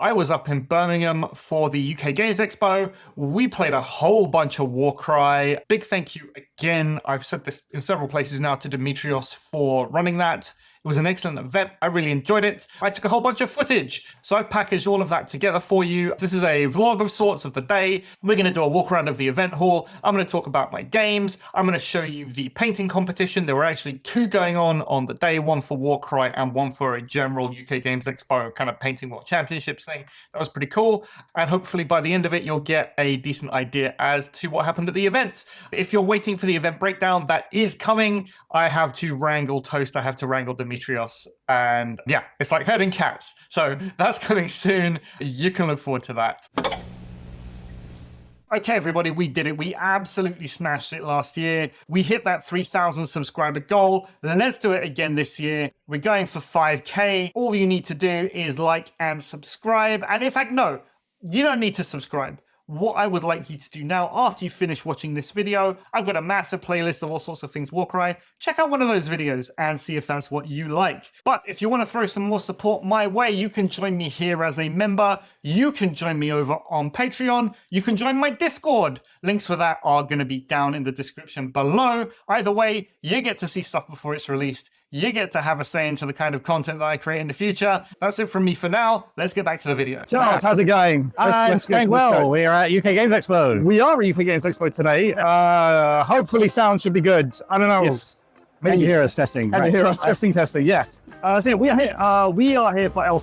I was up in Birmingham for the UK Games Expo. We played a whole bunch of Warcry. Big thank you again. I've said this in several places now to Demetrios for running that. It was an excellent event. I really enjoyed it. I took a whole bunch of footage, so I've packaged all of that together for you. This is a vlog of sorts of the day. We're going to do a walk around of the event hall. I'm going to talk about my games. I'm going to show you the painting competition. There were actually two going on the day, one for Warcry and one for a general UK Games Expo kind of painting world championships thing. That was pretty cool. And hopefully by the end of it, you'll get a decent idea as to what happened at the event. If you're waiting for the event breakdown, that is coming. I have to wrangle Toast. I have to wrangle Demetrios. And yeah, it's like herding cats. So that's coming soon. You can look forward to that. Okay, everybody, we did it. We absolutely smashed it last year. We hit that 3,000 subscriber goal. Let's do it again this year. We're going for 5K. All you need to do is like and subscribe. And in fact, no, you don't need to subscribe. What I would like you to do now, after you finish watching this video, I've got a massive playlist of all sorts of things Warcry. Check out one of those videos and see if that's what you like. But if you want to throw some more support my way, you can join me here as a member. You can join me over on Patreon. You can join my Discord. Links for that are going to be down in the description below. Either way, you get to see stuff before it's released. You get to have a say into the kind of content that I create in the future. That's it from me for now. Let's get back to the video. Charles, how's it going? It's going well. We're at UK Games Expo. We are at UK Games Expo today. Hopefully sound should be good. I don't know. Yes. Maybe you hear us testing. And hear us testing, yeah. So we are here for El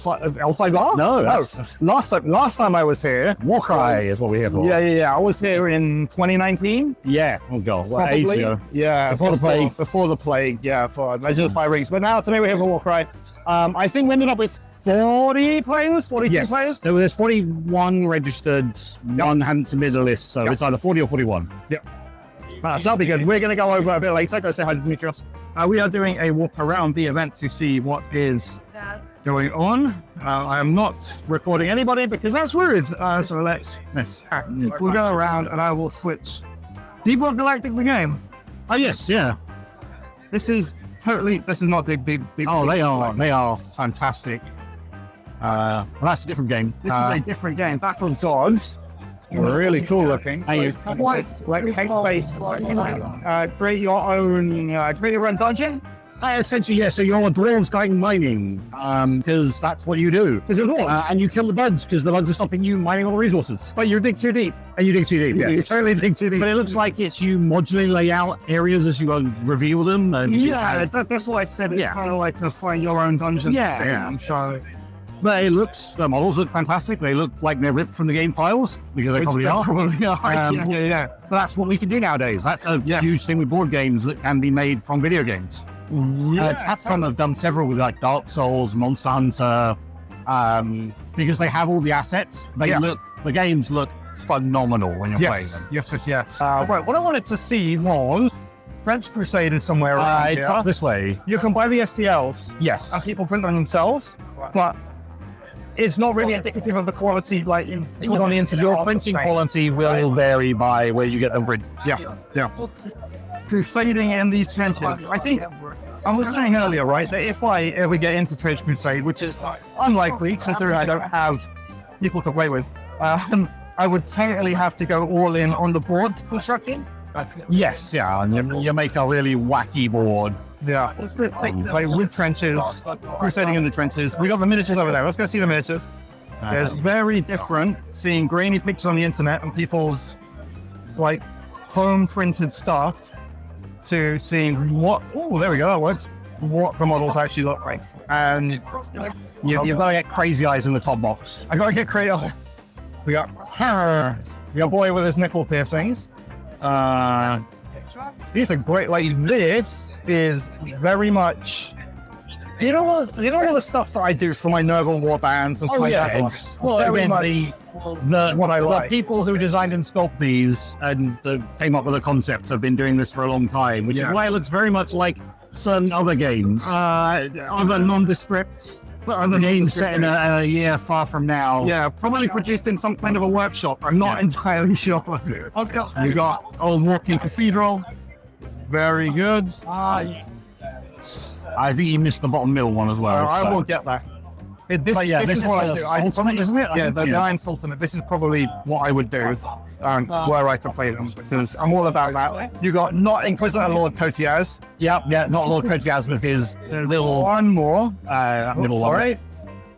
No, last time I was here. Warcry is what we're here for. Yeah. I was here in 2019. Yeah. Oh god, what, Probably. 8 years ago? Yeah. Before the plague. Before the plague, yeah, for Legend of Fire Rings. But now today we're here for Warcry. I think we ended up with 40 players, 42 Yes. players. There's 41 registered, one hadn't submitted a list, so it's either 40 or 41. Yeah. So that'll be good. We're going to go over a bit later. Go say hi to Demetrios. We are doing a walk around the event to see what is going on. I am not recording anybody because that's rude. So we'll go around and I will switch. Do you want Galactic the game? Oh yes, yeah. This is not big. Oh, they are fantastic. Well, that's a different game. This is a different game. Battle Gods. Really cool looking. And you Like space. Create your own dungeon. Essentially, yeah. So you're dwarves going mining, because that's what you do. Because you're dwarves. And you kill the bugs because the bugs are stopping you mining all the resources. But you dig too deep. And you dig too deep. You Yes. totally dig too deep. But it looks like it's you modularly lay out areas as you go and reveal them. And Yeah, that's why I said it's kind of like a find your own dungeon. Yeah. So. But the models look fantastic. They look like they're ripped from the game files, because they probably are. Yeah. But that's what we can do nowadays. That's a huge thing with board games that can be made from video games. Capcom have done several with like Dark Souls, Monster Hunter, because they have all the assets. The games look phenomenal when you're playing them. Yes. Right, what I wanted to see was French Crusade is somewhere around It's here. up this way. You can buy the STLs. Yes. And people print them themselves, but it's not really indicative of the quality like on the internet. Your printing quality will vary by where you get them printed. Yeah. Crusading in these trenches. I think I was saying earlier, right, that if I ever get into Trench Crusade, which is unlikely considering I don't have people to play with, I would technically have to go all in on the board construction. Yes, yeah, and you make a really wacky board. Yeah, like with trenches, crusading in the trenches. We got the miniatures over there. Let's go see the miniatures. It's very different seeing grainy pictures on the internet and people's like home printed stuff to seeing what. Oh, there we go. That works. What the models actually look like, and You've got to get crazy eyes in the top box. I gotta get crazy. We got boy with his nipple piercings. These are great. Like this is very much. You know all the stuff that I do for my Nurgle war bands and stuff like that. It's very much what I like. The people who designed and sculpt these and came up with the concept have been doing this for a long time, which is why it looks very much like certain other games. Other nondescript. Other games set in a year far from now. Yeah, probably produced in some kind of a workshop. I'm not entirely sure. You got Old Walking Cathedral. Very good. I think you missed the bottom middle one as well. I will get that. This is what I do. Ultimate, isn't it? Yeah, the Giants Ultimate. This is probably what I would do were I to play them, because I'm all about that. You got not Inquisitor Lord Kotiaz. Yeah, not Lord Kotiaz with his There's little one more. little Sorry.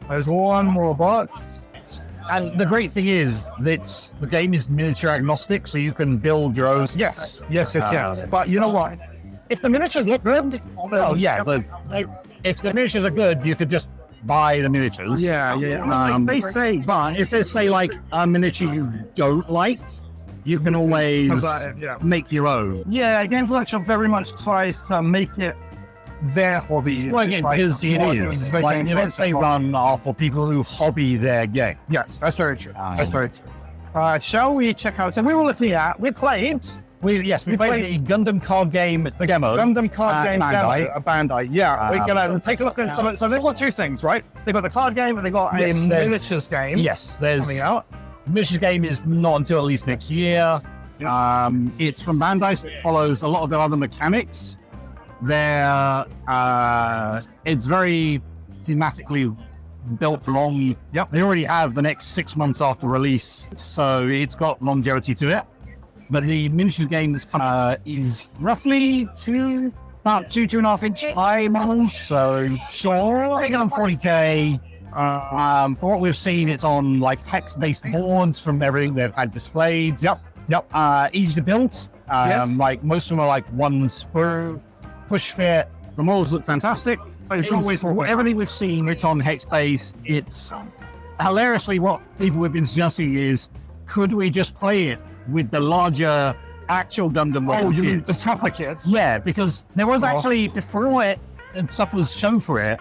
There's one more box. And the great thing is that the game is miniature agnostic, so you can build your own. Yes. But you know what? If the miniatures look good, If the miniatures are good, you could just buy the miniatures. They say, But if there's, say, like a miniature you don't like, you can always make your own. yeah, Games Workshop very much tries to make it their hobby. Well, again, because it is. Like, the events they run are for people who hobby their game. Yes, that's very true. That's very true. Shall we check out? So we played We played the Gundam card game demo. Gundam card game Bandai. demo, Bandai. Yeah, we're gonna take a look at some. So they've got two things, right? They've got the card game and they've got a miniatures game. Yes, there's coming out. miniatures game is not until at least next year. It's from Bandai, so it follows a lot of their other mechanics. It's very thematically built long. Yep. They already have the next 6 months after release, so it's got longevity to it. But the miniatures game is roughly about 2.5 inch high models, so sure, bigger than 40k. For what we've seen, it's on like hex-based boards from everything they've had displayed. Yep. Easy to build. Like most of them are like one sprue, push fit. The models look fantastic. It's always everything we've seen. It's on hex-based. It's hilariously what people have been suggesting is, could we just play it with the larger actual Gundam? Oh, you mean kits? the proper kits? Yeah, because there was actually, before it and stuff was shown for it,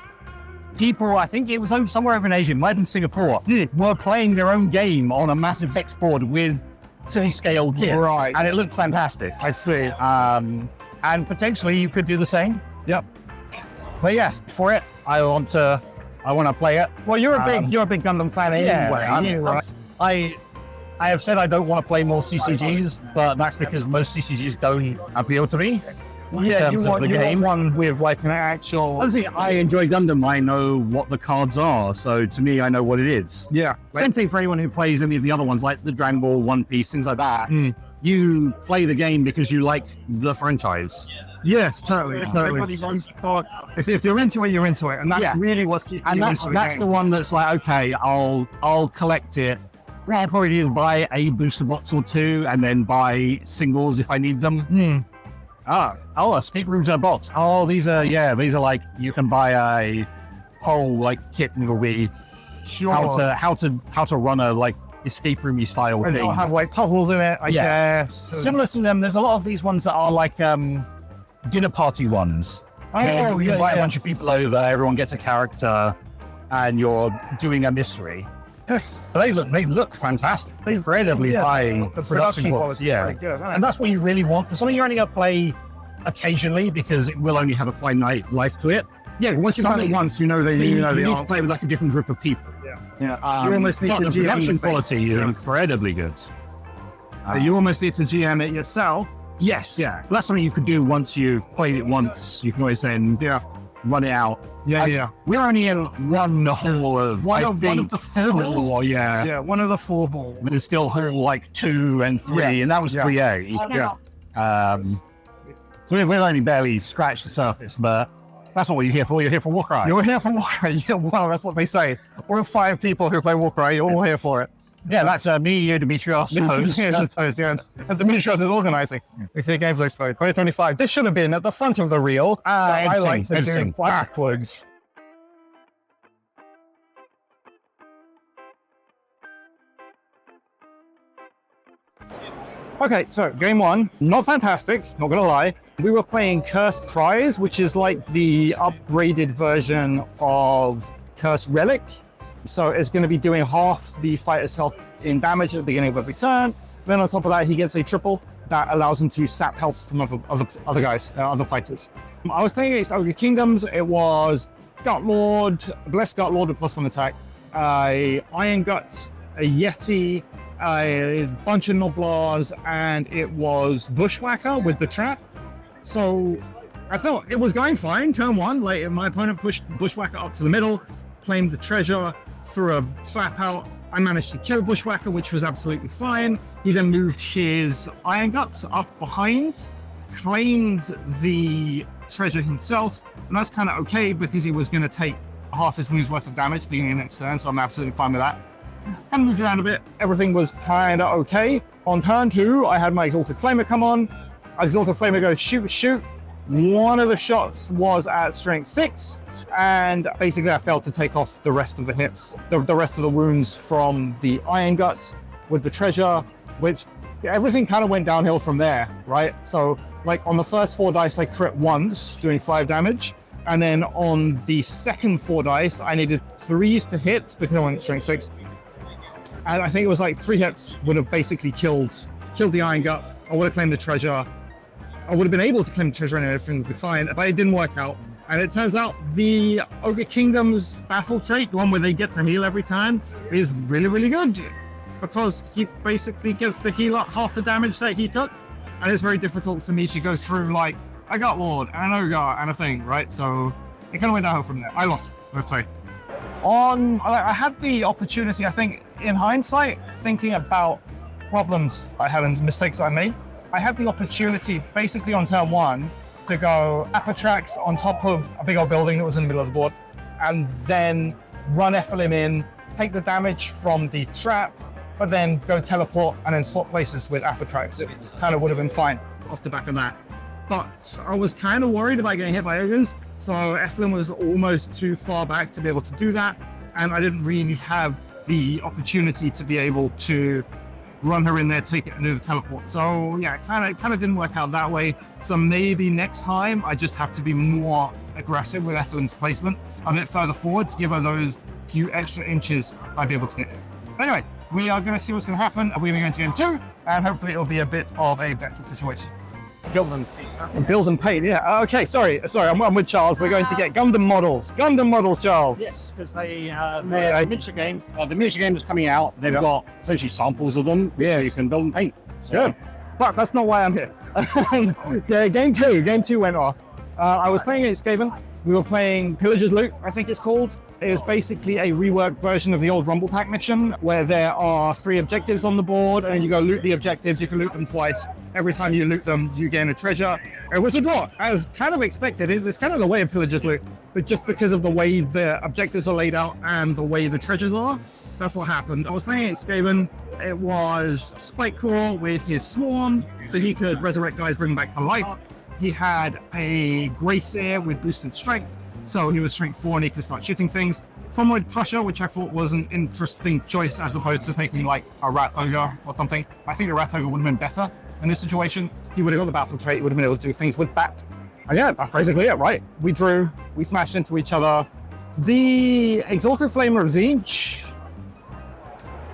people, I think it was somewhere over in Asia, might have been Singapore, were playing their own game on a massive hex board with full-scale kits. Right. And it looked fantastic. I see. And potentially you could do the same. Yep. But yeah, for it, I want to play it. Well, you're a big Gundam fan anyway. I have said I don't want to play more CCGs, but that's because most CCGs don't appeal to me. Yeah, you want one with like an actual. Honestly, I enjoy Gundam. I know what the cards are, so to me, I know what it is. Yeah. Same thing for anyone who plays any of the other ones, like the Dragon Ball, One Piece, things like that. You play the game because you like the franchise. Yes, totally. If you're into it, you're into it, and that's really what's keeping you into that's the the one that's like, okay, I'll collect it. I'll probably either buy a booster box or two, and then buy singles if I need them. A escape rooms in a box. Oh, these are like, you can buy a whole like kit and it'll be how to run a like escape roomy style and thing. It'll have like puzzles in it, I guess. Similar to them, there's a lot of these ones that are like dinner party ones. You invite a bunch of people over, everyone gets a character, and you're doing a mystery. They look fantastic. They're incredibly high the production quality. Yeah, Good, and that's what you really want for something you're only going to play occasionally, because it will only have a finite life to it. Yeah, once you've done it once, you need to play with like a different group of people. Yeah. You almost need to the production quality is incredibly good. You almost need to GM it yourself. Yes, yeah. Well, that's something you could do once you've played it once. You can always then run it out. We're only in one hall of one of the four balls. One of the four balls. There's still hall like 2 and 3, and that was 3A. So we've only barely scratched the surface, but that's not what you're here for. You're here for Warcry. You're here for Warcry. Yeah, well, that's what they say. We're 5 people who play Warcry. You're all here for it. Yeah, that's me, you, Demetrios, host. And Demetrios is organizing UK Games Expo 2025. This should have been at the front of the reel. I like to do backwards. Okay, so game 1, not fantastic, not gonna lie. We were playing Cursed Prize, which is like the upgraded version of Cursed Relic. So it's going to be doing half the fighter's health in damage at the beginning of every turn. Then on top of that, he gets a triple that allows him to sap health from other guys, other fighters. I was playing against Ogre Kingdoms. It was Gut Lord, Blessed Gut Lord with +1 attack, Iron Gut, a Yeti, a bunch of Noblars, and it was Bushwhacker with the trap. So I thought it was going fine. Turn 1, like my opponent pushed Bushwhacker up to the middle. claimed the treasure, threw a slap out. I managed to kill Bushwhacker, which was absolutely fine. He then moved his Iron Guts up behind, claimed the treasure himself, and that's kind of okay because he was going to take half his move's worth of damage being in next turn, so I'm absolutely fine with that. Kind of moved around a bit. Everything was kind of okay. On turn 2, I had my Exalted Flamer come on. Exalted Flamer goes shoot, shoot. One of the shots was at strength 6, and basically I failed to take off the rest of the hits, the rest of the wounds from the Iron Guts with the treasure, which everything kind of went downhill from there, right? So like on the first 4 dice, I crit once, doing 5 damage. And then on the second 4 dice, I needed 3s to hit because I went strength 6. And I think it was like 3 hits would have basically killed the Iron Gut. I would have claimed the treasure. I would have been able to claim the treasure and everything would be fine, but it didn't work out. And it turns out the Ogre Kingdom's battle trait, the one where they get to heal every time, is really, really good. Because he basically gets to heal up half the damage that he took. And it's very difficult for me to go through like a Gut Lord and an Ogre and a thing, right? So it kind of went downhill from there. I lost, let's say. I had the opportunity, I think, in hindsight, thinking about problems I had and mistakes I made. I had the opportunity, basically on turn 1, to go Apatrax on top of a big old building that was in the middle of the board, and then run Ephelim in, take the damage from the trap, but then go teleport and then swap places with Apatrax. It kind of would have been fine off the back of that. But I was kind of worried about getting hit by ogres, so Ephelim was almost too far back to be able to do that, and I didn't really have the opportunity to be able to run her in there, take it, and do the teleport. So yeah, it kind of didn't work out that way. So maybe next time I just have to be more aggressive with Ethelin's placement, a bit further forward to give her those few extra inches I'd be able to get. Anyway, we are going to see what's going to happen. We're going to game 2, and hopefully it'll be a bit of a better situation. Build and paint, yeah. Okay, sorry. I'm with Charles. We're going to get Gundam models. Gundam models, Charles. Yes, because they're miniature game. The miniature game is coming out. They've got essentially samples of them, so you can build and paint. So. Good. But that's not why I'm here. Yeah, game 2 went off. I was playing against Skaven. We were playing Pillager's Loot, I think it's called. It is basically a reworked version of the old Rumble Pack mission, where there are 3 objectives on the board, and you go loot the objectives. You can loot them twice. Every time you loot them, you gain a treasure. It was a draw, as kind of expected. It's kind of the way of Pillager's Loot, but just because of the way the objectives are laid out and the way the treasures are, that's what happened. I was playing against Skaven. It was Spikecore with his Swarm, so he could resurrect guys, bring them back to life. He had a Grey Seer with boosted strength, so he was strength 4 and he could start shooting things. Funwood Crusher, which I thought was an interesting choice as opposed to taking like a Rat Ogre or something. I think a Rat Ogre would have been better in this situation. He would have got the battle trait, he would have been able to do things with that. And yeah, that's basically it, right? We drew, we smashed into each other. The Exalted Flamer of Zinch,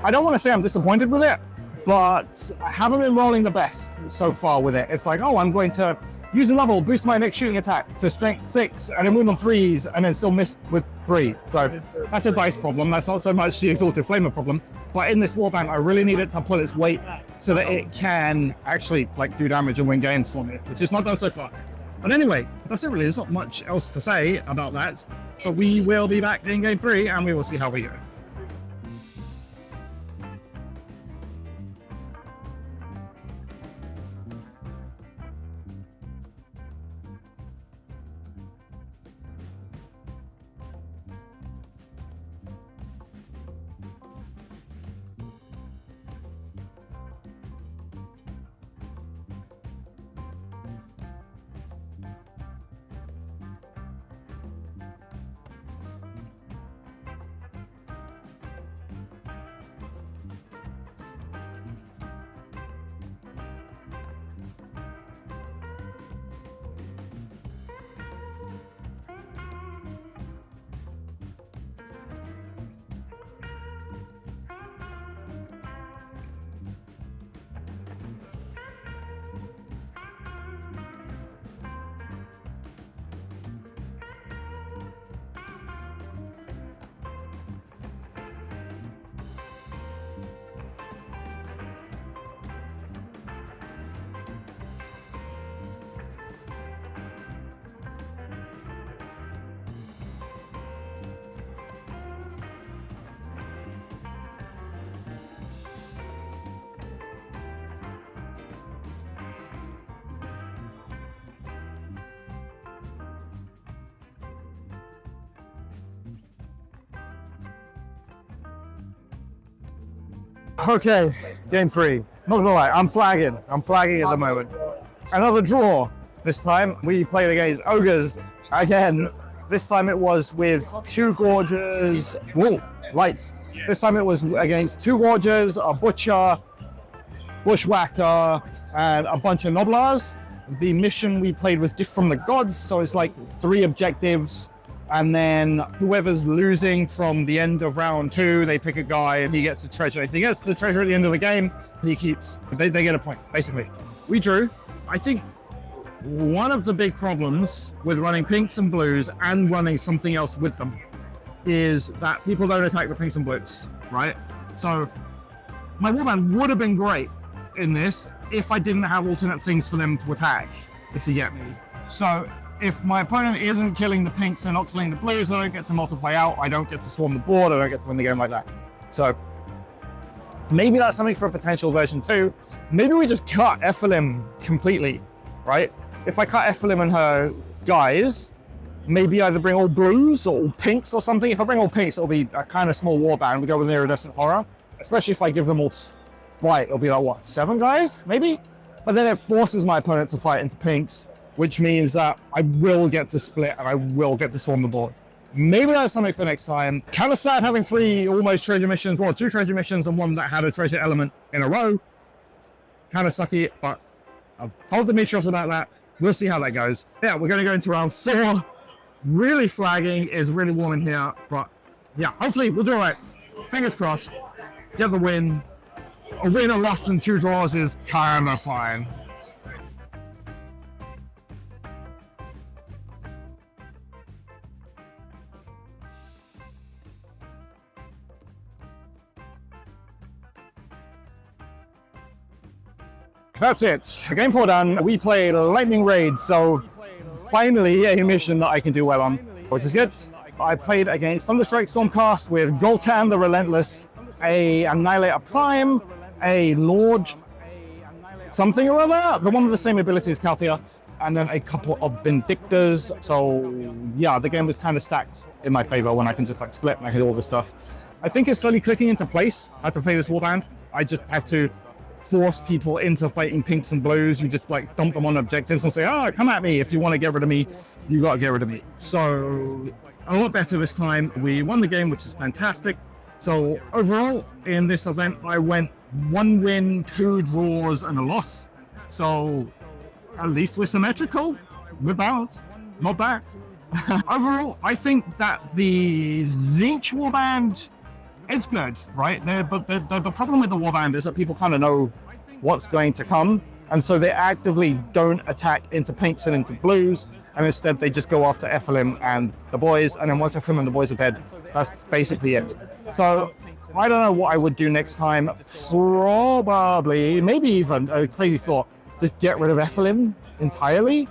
I don't want to say I'm disappointed with it, but I haven't been rolling the best so far with it. It's like, oh, I'm going to use a level, boost my next shooting attack to strength 6, and then move on 3s, and then still miss with 3. So that's a dice problem. That's not so much the Exalted Flamer problem. But in this warband, I really need it to pull its weight so that it can actually like do damage and win games for me, which is not done so far. But anyway, that's it really. There's not much else to say about that. So we will be back in game 3, and we will see how we go. Okay, game 3. Not gonna lie, I'm flagging. I'm flagging at the moment. Another draw. This time we played against ogres again. This time it was with 2 gorges. Whoa, lights. This time it was against 2 gorges, a butcher, bushwhacker, and a bunch of noblars. The mission we played was Gift from the Gods, so it's like 3 objectives. And then whoever's losing from the end of round 2, they pick a guy and he gets a treasure. If he gets the treasure at the end of the game, he keeps, they get a point, basically. We drew. I think one of the big problems with running pinks and blues and running something else with them is that people don't attack the pinks and blues, right? So my warband would have been great in this if I didn't have alternate things for them to attack, if you get me. So if my opponent isn't killing the pinks and not killing the blues, I don't get to multiply out, I don't get to swarm the board, I don't get to win the game like that. So maybe that's something for a potential version 2. Maybe we just cut Ephelim completely, right? If I cut Ephelim and her guys, maybe either bring all blues or all pinks or something. If I bring all pinks, it'll be a kind of small warband. We go with Iridescent Horror, especially if I give them all white. It'll be like, what, 7 guys, maybe? But then it forces my opponent to fight into pinks, which means that I will get to split and I will get to swarm the board. Maybe that's something for next time. Kind of sad having 3 almost treasure missions, well, 2 treasure missions and 1 that had a treasure element in a row. Kind of sucky, but I've told Demetrios about that. We'll see how that goes. Yeah, we're going to go into round 4. Really flagging, is really warm in here, but yeah, hopefully we'll do all right. Fingers crossed. Get the win. A win or less than 2 draws is kind of fine. That's it. Game 4 done. We played Lightning Raid, so finally a mission that I can do well on, which is good. I played against Thunderstrike Stormcast with Goltan the Relentless, a Annihilator Prime, a Lord something or other, the one with the same ability as Calthea, and then a couple of Vindictors. So yeah, the game was kind of stacked in my favor when I can just like split and I can do all this stuff. I think it's slowly clicking into place how to play this warband. I just have to force people into fighting pinks and blues. You just like dump them on objectives and say, oh, come at me. If you want to get rid of me, you got to get rid of me. So a lot better this time. We won the game, which is fantastic. So overall in this event, I went 1 win, 2 draws and a loss. So at least we're symmetrical. We're balanced. Not bad. Overall, I think that the Tzeentch warband, it's good, right? But the problem with the warband is that people kind of know what's going to come, and so they actively don't attack into pinks and into blues, and instead they just go after Ephelim and the boys, and then once Ephelim and the boys are dead, that's basically it. So I don't know what I would do next time. Probably, maybe even a crazy thought, just get rid of Ephelim entirely.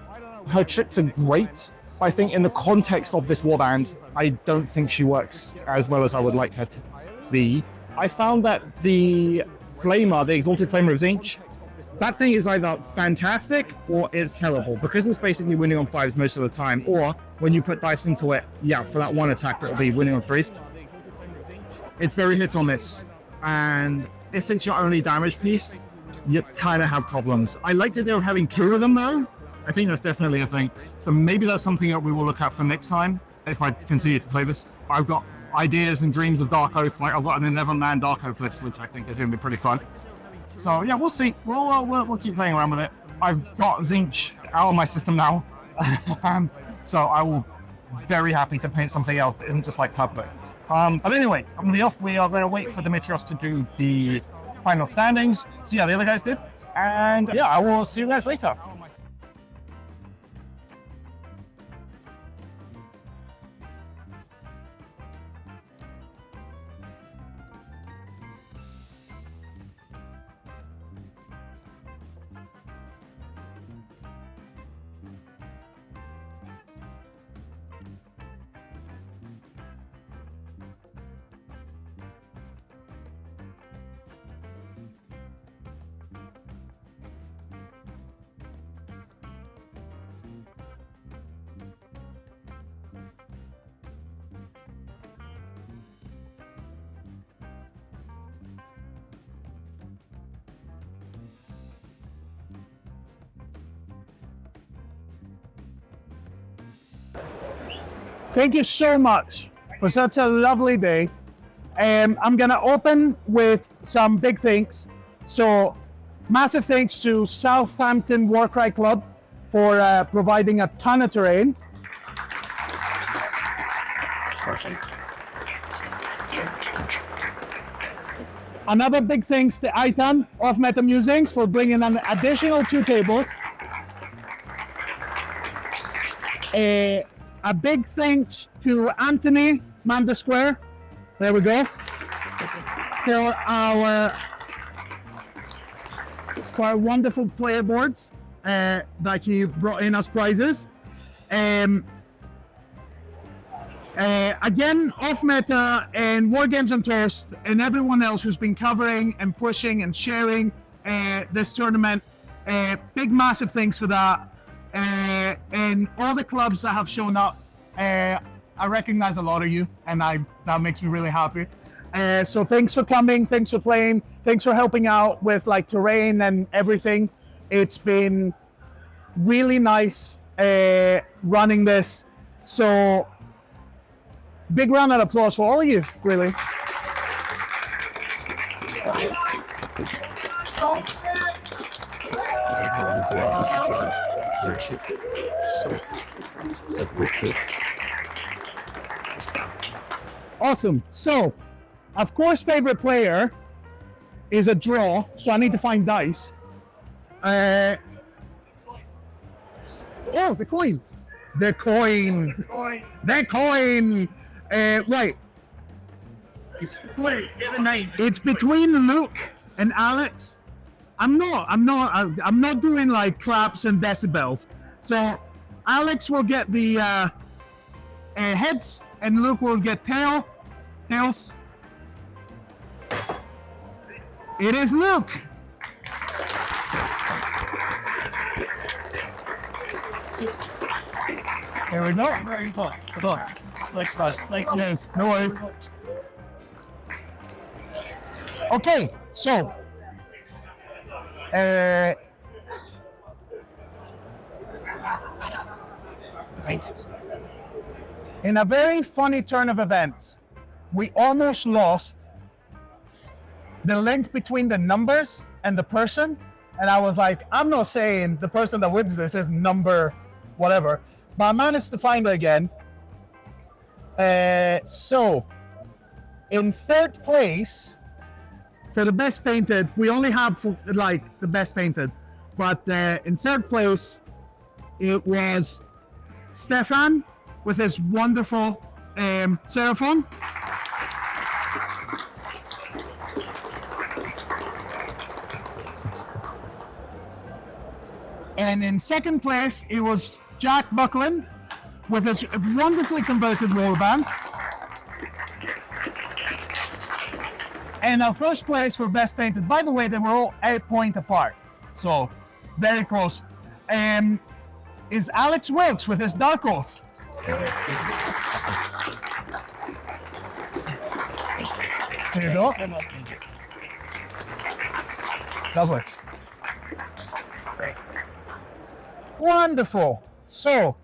Her tricks are great. I think in the context of this warband, I don't think she works as well as I would like her to be. I found that the Flamer, the Exalted Flamer of Tzeentch, that thing is either fantastic or it's terrible, because it's basically winning on 5s most of the time, or when you put dice into it, yeah, for that 1 attack, it'll be winning on 3s. It's very hit or miss, and if it's your only damage piece, you kind of have problems. I like the idea of having 2 of them though. I think that's definitely a thing. So maybe that's something that we will look at for next time, if I continue to play this. I've got ideas and dreams of Dark Oath, like I've got an 11-man Dark Oath list, which I think is going to be pretty fun. So yeah, we'll see. We'll keep playing around with it. I've got Tzeentch out of my system now, so I will be very happy to paint something else that isn't just like public. But anyway, on the off, we are going to wait for Demetrios to do the final standings, see how the other guys did, and yeah, I will see you guys later. Thank you so much for such a lovely day. I'm gonna open with some big thanks. So, massive thanks to Southampton Warcry Club for providing a ton of terrain. Another big thanks to Aitan of Meta Musings for bringing an additional 2 tables. A big thanks to Anthony Manda Square. There we go. For our wonderful player boards that he brought in as prizes. Again, Off Meta and War Games and Thirst and everyone else who's been covering and pushing and sharing this tournament. Big massive thanks for that. And all the clubs that have shown up. I recognize a lot of you, and that makes me really happy. So thanks for coming, thanks for playing, thanks for helping out with like terrain and everything. It's been really nice running this. So big round of applause for all of you, really. Awesome. So, of course, favorite player is a draw. So I need to find dice. Oh, the coin. The coin. The coin. Right. It's between Luke and Alex. I'm not doing like claps and decibels. So Alex will get the heads, and Luke will get tails. It is Luke. There we go. Very good. Good. Thanks, guys. Thank you. Yes, no worries. Okay, so in a very funny turn of events, we almost lost the link between the numbers and the person. And I was like, I'm not saying the person that wins this is number whatever, but I managed to find it again. So in third place, so the best painted, we only have like the best painted, but in third place, it was Stefan with his wonderful Seraphon. And in second place, it was Jack Buckland with his wonderfully converted warband. And our first place for best painted, by the way, they were all 8 points apart. So very close. Is Alex Wilkes with his Dark Oath. Here you go. Lovely. Wonderful. So,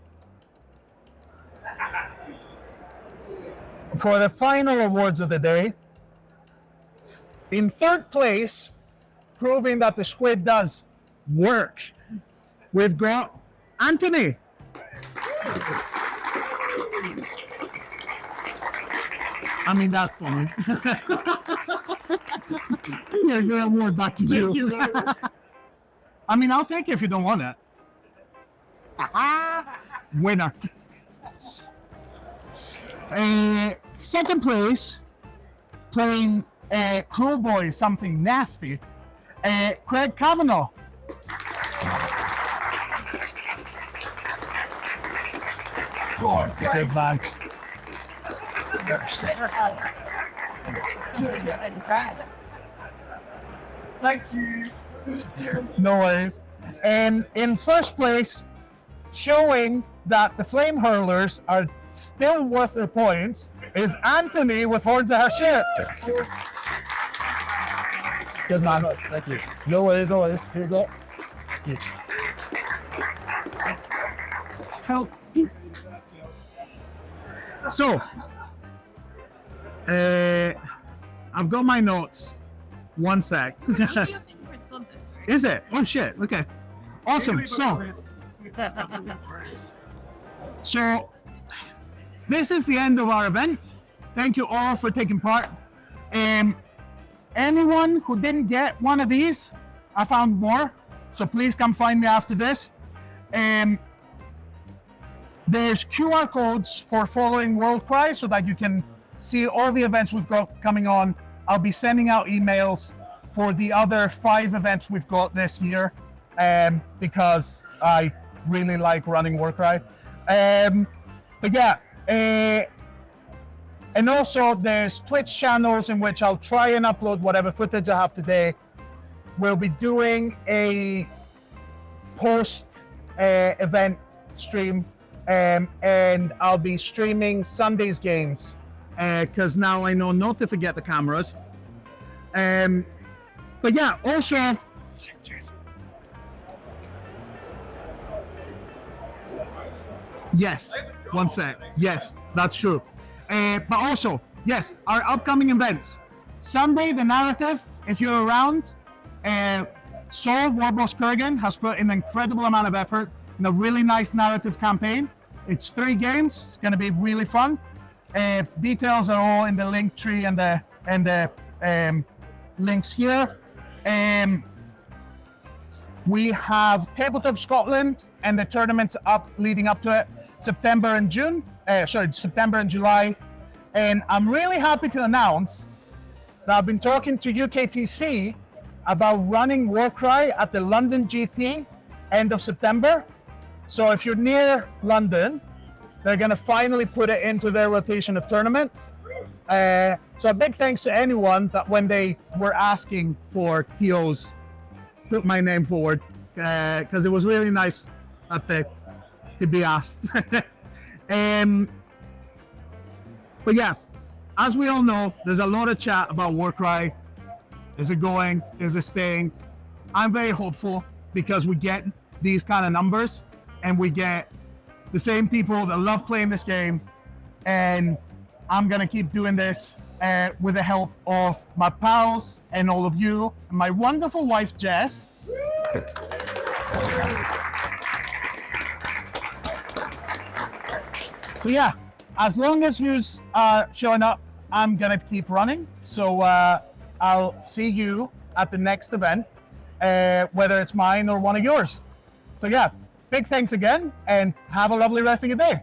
for the final awards of the day, in third place, proving that the squid does work, we've got Anthony. I mean, that's funny. Yeah, your award back to you. I mean, I'll take it if you don't want it. Winner. Second place, playing Crow Boy something nasty, Craig Kavanagh. Good man. Thank you. No worries. And in first place, showing that the Flame Hurlers are still worth their points, is Anthony with Hordes of Hashir. Good man. Thank you. No worries, no worries. Here you go. Help. So, I've got my notes. One sec. You have fingerprints on this, right? Is it? Oh shit. Okay. Awesome. So this is the end of our event. Thank you all for taking part. Anyone who didn't get one of these, I found more. So please come find me after this. There's QR codes for following Warcry so that you can see all the events we've got coming on. I'll be sending out emails for the other 5 events we've got this year because I really like running Warcry. But yeah, and also there's Twitch channels in which I'll try and upload whatever footage I have today. We'll be doing a post event stream and I'll be streaming Sunday's games because now I know not to forget the cameras. But yeah, also yes, one sec. Yes, that's true. But also, yes, our upcoming events. Sunday, the narrative, if you're around, Saul Warboss Kurgan has put in an incredible amount of effort in a really nice narrative campaign. It's 3 games. It's going to be really fun. Details are all in the link tree and the links here. We have Tabletop Scotland and the tournaments leading up to it, September and July. And I'm really happy to announce that I've been talking to UKTC about running Warcry at the London GT end of September. So if you're near London, they're going to finally put it into their rotation of tournaments. So a big thanks to anyone that when they were asking for POs, put my name forward, because it was really nice to be asked. But yeah, as we all know, there's a lot of chat about Warcry. Is it going? Is it staying? I'm very hopeful because we get these kind of numbers and we get the same people that love playing this game. And I'm going to keep doing this with the help of my pals and all of you, and my wonderful wife, Jess. So yeah, as long as you're showing up, I'm going to keep running. So I'll see you at the next event, whether it's mine or one of yours. So yeah, big thanks again, and have a lovely rest of your day.